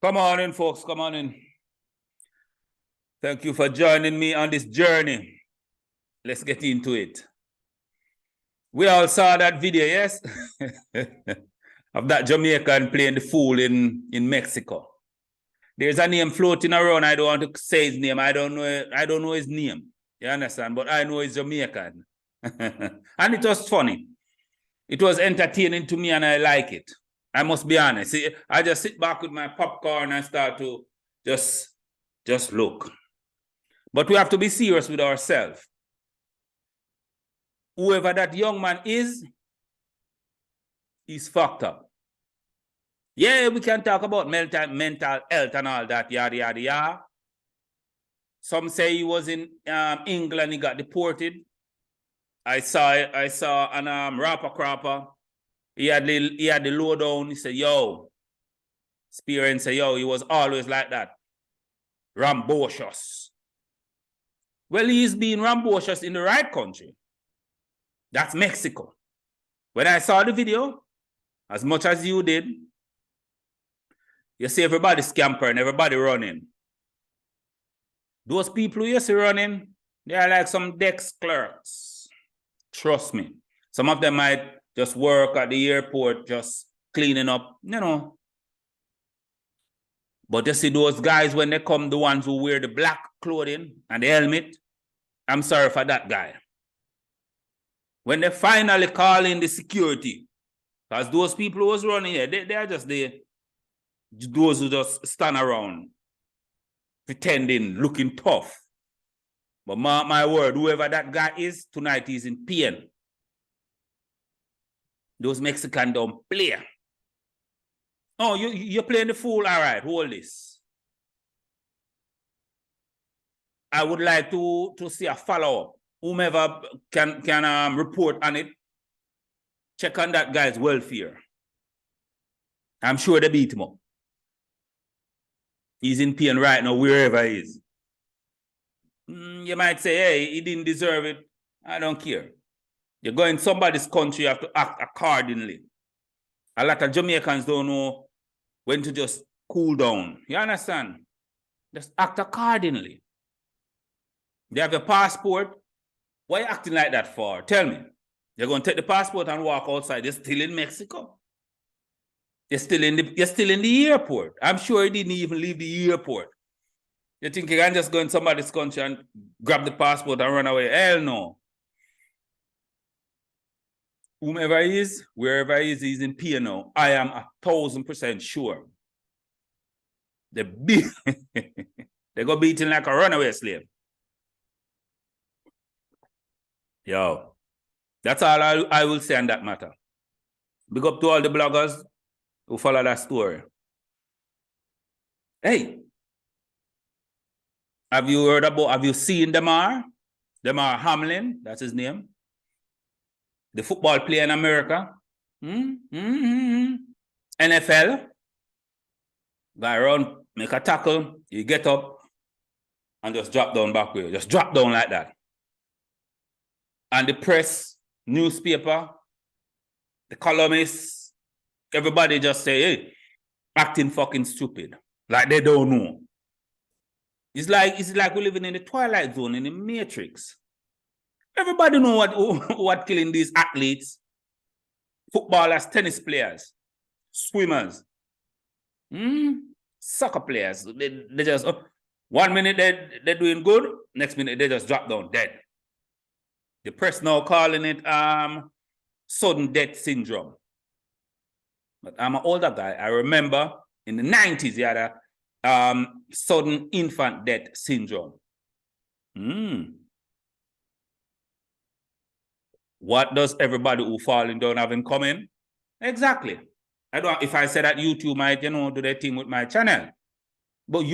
Come on in, folks. Come on in. Thank you for joining me on this journey. Let's get into it. We all saw that video, yes? Of that Jamaican playing the fool in Mexico. There's a name floating around. I don't want to say his name. I don't know his name. You understand? But I know he's Jamaican. And it was funny. It was entertaining to me and I like it. I must be honest. See, I just sit back with my popcorn and start to just look. But we have to be serious with ourselves. Whoever that young man is, he's fucked up. Yeah, we can talk about mental health and all that, yada, yada, yada. Some say he was in England, he got deported. I saw an rapper crapper. He had the lowdown. He said, yo, Spear said, yo, he was always like that. Rambunctious. Well, he's being rambunctious in the right country. That's Mexico. When I saw the video, as much as you did, you see everybody scampering, everybody running. Those people who you see running, they are like some desk clerks. Trust me. Some of them might just work at the airport, just cleaning up, you know. But you see those guys, when they come, the ones who wear the black clothing and the helmet, I'm sorry for that guy. When they finally call in the security, because those people who was running here, they are just those who just stand around, pretending, looking tough. But mark my word, whoever that guy is, tonight he's in pain. Those Mexicans don't play. Oh, you're playing the fool? All right, hold this. I would like to see a follow-up. Whomever can report on it, check on that guy's welfare. I'm sure they beat him up. He's in pain right now, wherever he is. You might say, hey, he didn't deserve it. I don't care. You go in somebody's country, you have to act accordingly. A lot of Jamaicans don't know when to just cool down. You understand? Just act accordingly. They have your passport. Why are you acting like that for? Tell me. You're going to take the passport and walk outside. You're still in Mexico. You're still in the airport. I'm sure he didn't even leave the airport. You think you can just go in somebody's country and grab the passport and run away? Hell no. Whomever he is, wherever he is, he's in pain now. I am 1,000% sure. They go beating like a runaway slave. Yo, that's all I will say on that matter. Big up to all the bloggers who follow that story. Hey, have you seen Damar Hamlin? That's his name. The football player in America. NFL. Guy run, make a tackle, you get up and just drop down back way. Just drop down like that. And the press, newspaper, the columnists, everybody just say, hey, acting fucking stupid. Like they don't know. It's like we're living in the Twilight Zone, in the Matrix. Everybody know what killing these athletes, footballers, tennis players, swimmers, soccer players. They just, 1 minute they're doing good, next minute they just drop down dead. The press now calling it sudden death syndrome. But I'm an older guy. I remember in the 90s, you had a sudden infant death syndrome. What does everybody who falling down have in common? Exactly. I don't. If I say that, YouTube might, do their thing with my channel. But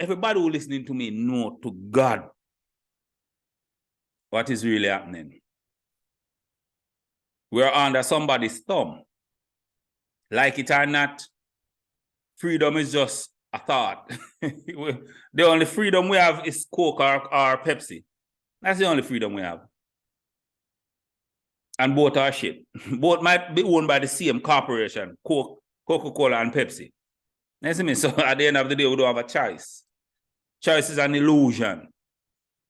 everybody who listening to me know to God what is really happening. We're under somebody's thumb. Like it or not, freedom is just a thought. The only freedom we have is Coke or Pepsi. That's the only freedom we have. And both are shit. Both might be owned by the same corporation, Coca-Cola and Pepsi. You see me? So at the end of the day, we don't have a choice. Choice is an illusion.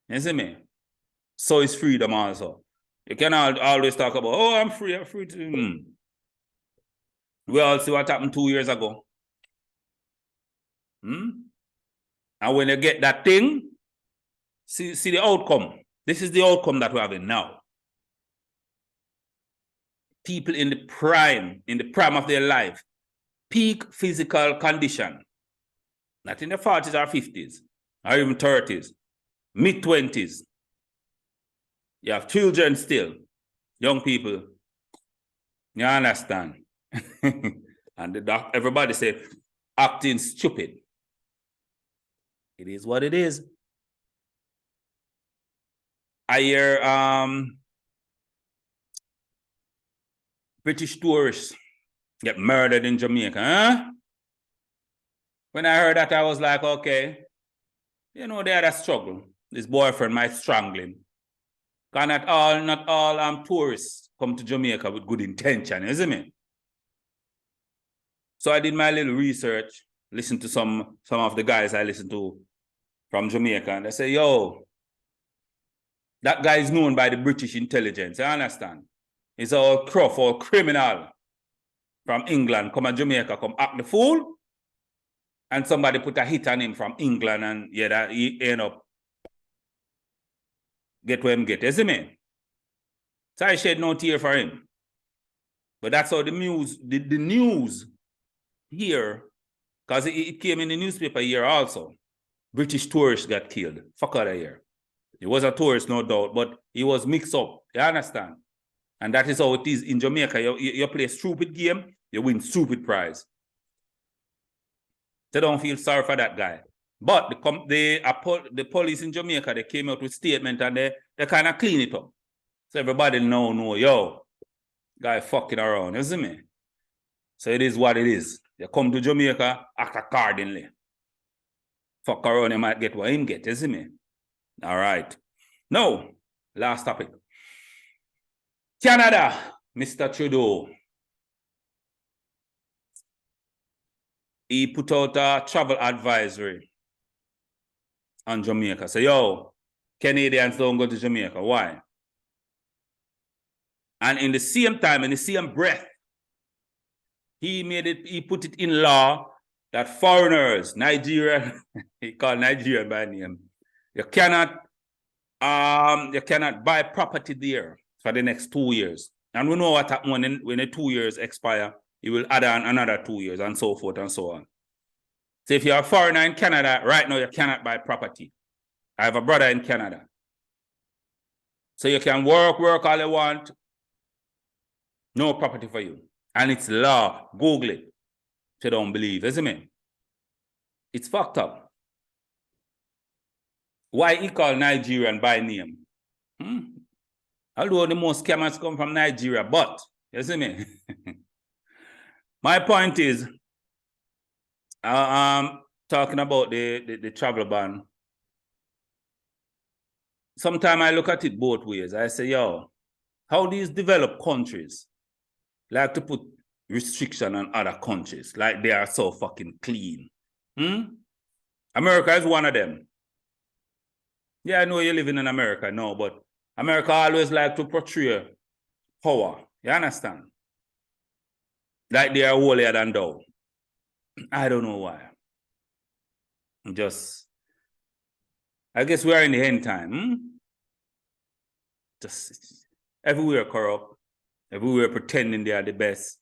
You see me? So is freedom also. You cannot always talk about, oh, I'm free to. We all see what happened 2 years ago. And when you get that thing, see the outcome. This is the outcome that we're having now. People in the prime of their life, peak physical condition, not in the 40s or 50s, or even 30s, mid-20s. You have children still, young people. You understand? And everybody say, acting stupid. It is what it is. I hear British tourists get murdered in Jamaica. Huh? When I heard that, I was like, okay, you know, they had a struggle. His boyfriend might strangle him. Because not all tourists come to Jamaica with good intention, isn't it? So I did my little research, listened to some of the guys I listened to from Jamaica, and they say, yo, that guy is known by the British intelligence, you understand? He's all crook or criminal from England, come to Jamaica, come act the fool, and somebody put a hit on him from England, and yeah, that he end up get where him get, you see me? So I shed no tear for him. But that's how the news here, because it came in the newspaper here also. British tourists got killed. Fuck out of here. He was a tourist, no doubt, but he was mixed up. You understand? And that is how it is in Jamaica. You play a stupid game, you win stupid prize. They don't feel sorry for that guy. But the police in Jamaica, they came out with statement and they kind of clean it up. So everybody know, yo, guy fucking around, you see me? So it is what it is. You come to Jamaica, act accordingly. Fuck around, you might get what him get, you see me? All right. Now, last topic. Canada, Mr. Trudeau. He put out a travel advisory on Jamaica. So, yo, Canadians don't go to Jamaica. Why? And in the same time, in the same breath, he put it in law that foreigners, Nigerian, he called Nigerian by name, you cannot buy property there for the next 2 years. And we know what happens when the 2 years expire, it will add on another 2 years and so forth and so on. So if you're a foreigner in Canada, right now you cannot buy property. I have a brother in Canada. So you can work all you want, no property for you. And it's law. Google it if you don't believe, isn't it? It's fucked up. Why he called Nigerian by name? Although the most scammers come from Nigeria, but, you see me? My point is, talking about the travel ban. Sometimes I look at it both ways. I say, yo, how these developed countries like to put restriction on other countries, like they are so fucking clean. America is one of them. Yeah, I know you're living in America, no, but America always like to portray power. You understand? Like they are holier than thou. I don't know why. I guess we are in the end time. Just everywhere corrupt, everywhere pretending they are the best.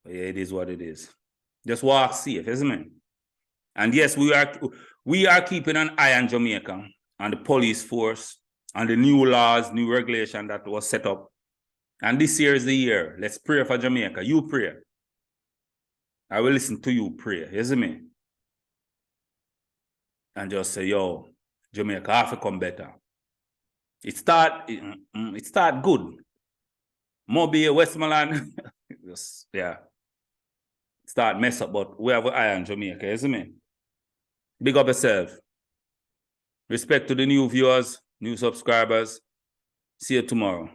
But yeah, it is what it is. Just walk safe, isn't it? And yes, we are keeping an eye on Jamaica, on the police force, on the new laws, new regulation that was set up. And this year is the year. Let's pray for Jamaica. You pray. I will listen to you pray, isn't me? And just say, yo, Jamaica have to come better. It start good. Mobile, Westmoreland, just, yeah. Start mess up, but we have an eye on Jamaica, isn't it? Big up yourself. Respect to the new viewers, new subscribers. See you tomorrow.